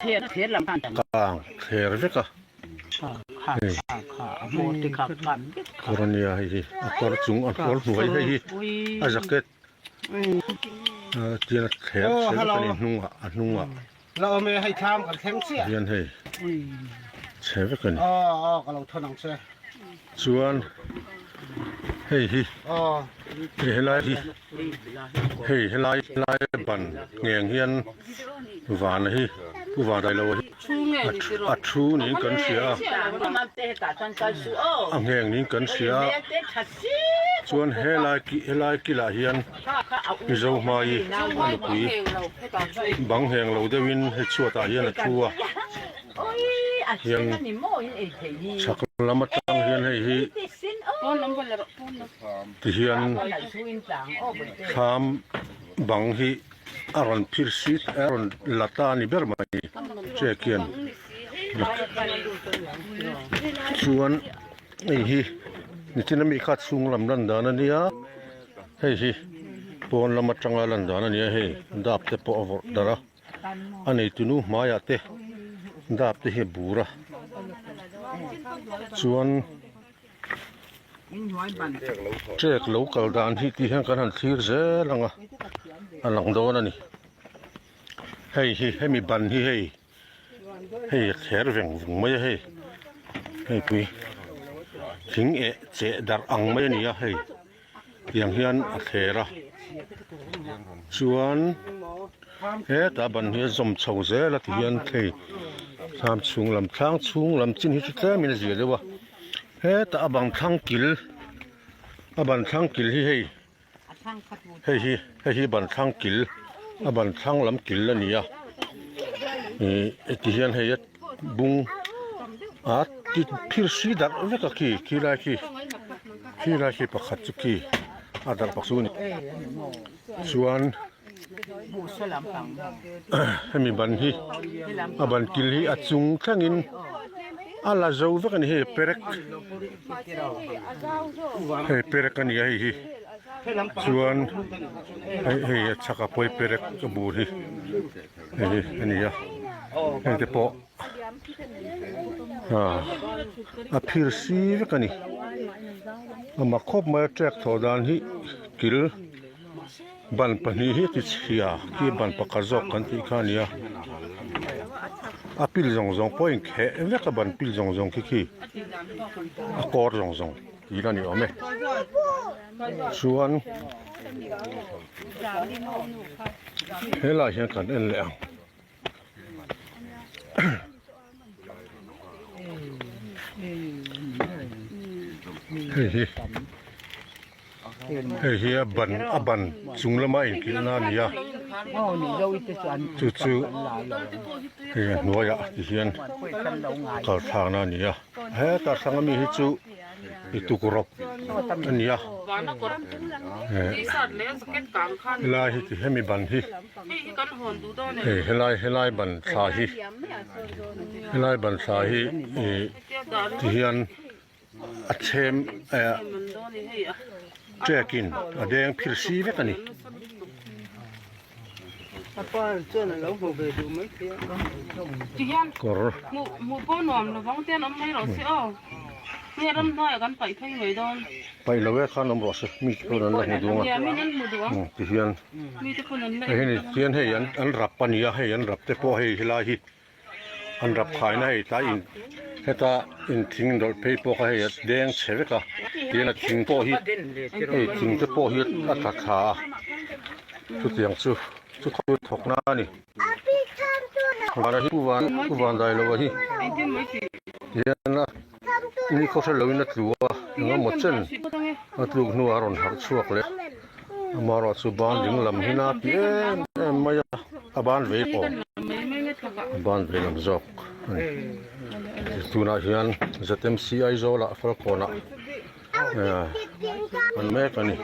เทศลำพันธ์ กลางเทรวิกะค่ะโมติขับกัน กรณีให้อักรจุงอักรหน่วยให้อาจักเก็ตที่นักเทศเสร็จก็นี่นุ่งอ่ะเราไม่ให้ทำกันแข็งเสียเรียนให้เสร็จก็นี่ก็เราทนเอาเสียส่วนเฮ้ยเฮ้ยไรเฮ้ยไรบันเงียงเฮียนหวานเฮ้ยผู้หวานได้แล้วอัดชูนี่กันเสียอังเงียงนี่กันเสียส่วนเฮ้ยไรกิลาเฮียนมีเจ้ามาอีคุยบางแห่งเราได้วินให้ชัวตาเฮียนชัวเฮียนชักละมัดตั้งเฮียนให้ที่เฮียนทำบางที่อารอนพิรสิตอารอนลาตานิเบอร์มาเจเกียนส่วนไอ้ที่นี่ที่นั่นมีขัดซุงลำนันดานันเนี่ยเฮ้ยปอนละมัดจังลันดานันเนี่ยเฮ้ยดาบเตปอวดาระอันนี้ตุนูมายาเตดาบเตเฮบูระส่วนเจ๊กลูกกลดานที่เห็นกันหันทีร์เจ้าลังอันหลังโดนนี่ให้มีบันให้แขนแหว่งไม่ให้ปุยถึงเจดักอังไม่นี่ให้อย่างเฮียนแขระส่วนตาบันเฮียสมเฉาเจ้าละที่เฮียนทำชุงลำทางชุงลำจิ้นที่สุดแล้วมีอะไรเดี๋ยววะตาบังทางกิลบันทางกิลให้บันทางกิลบันทางลำกิลแล้วนี่ที่เฮียนให้บุงที่พิรสีดักเล็กขี้ไรประคัดจุกี้ดักปักซูนี่ส่วนให้มีบันที่บันกิลที่จุงข้างอินอาลาเจ้าว่ากันเฮเปรกกันยังไงส่วนให้ชักไปเปรกกบูรีอันนี้ให้เตปพิรสีว่ากันนี่มาคบมาแจกทอดานที่กิลบันปนีที่ติดเสียที่บันปากจอกกันที่ข้านี้พิลจงพอยแค่เรียกบันพิลจงขี้กอดจงอีนั่นนี่เอาไหมส่วนเฮล่าเห็นกันเอ็นแล้วเฮียบันจุงละไม่กินนั่นนี่จู่หน่วยที่เฮียนก็ทางนั่นนี่แต่สังมีให้จู่ตุกรบอันนี้ลายที่ให้มีบันที่ลายบันสาฮีที่เฮียนอัดเชมเจกินแดงพิรสีเวกันนี่ก็มูป้อนอมระวังเตี้ยน้ำไม่หรอกสิอ๋อเนี่ยรำน้อยกันไปไทยไว้ดอนไปแล้วเว้ยข้าน้ำรสมีคนนั้นเลยดูมั้ยมีนั่นมูดวงที่เฮียนมีแต่คนนั้นเลยเฮียนให้อันรับปัญญาให้อันรับแต่พอให้ลาฮิอันรับขายนะให้ตาอินให้ตาอินทิ้งโดยไปพอให้แดงเฉยก็เฮียนทิ้งพอฮิทิ้งแต่พอฮิอัตขาทุกอย่างสุดถกหน้านี่วันนี้ผู้วันได้แล้ววะฮิเฮียนนะนี่เขาใช้เลวินัทลัวงั้นหมดเส้นลูกนัวร้อนหักชั่วเลยมารอสุบานดึงลำหินาปีไม่บ้านเวปบ้านเวลำจอกตัวน่าเฮียนจะเต็มซีไอโซละฟรกโนะมันแม่กันนี่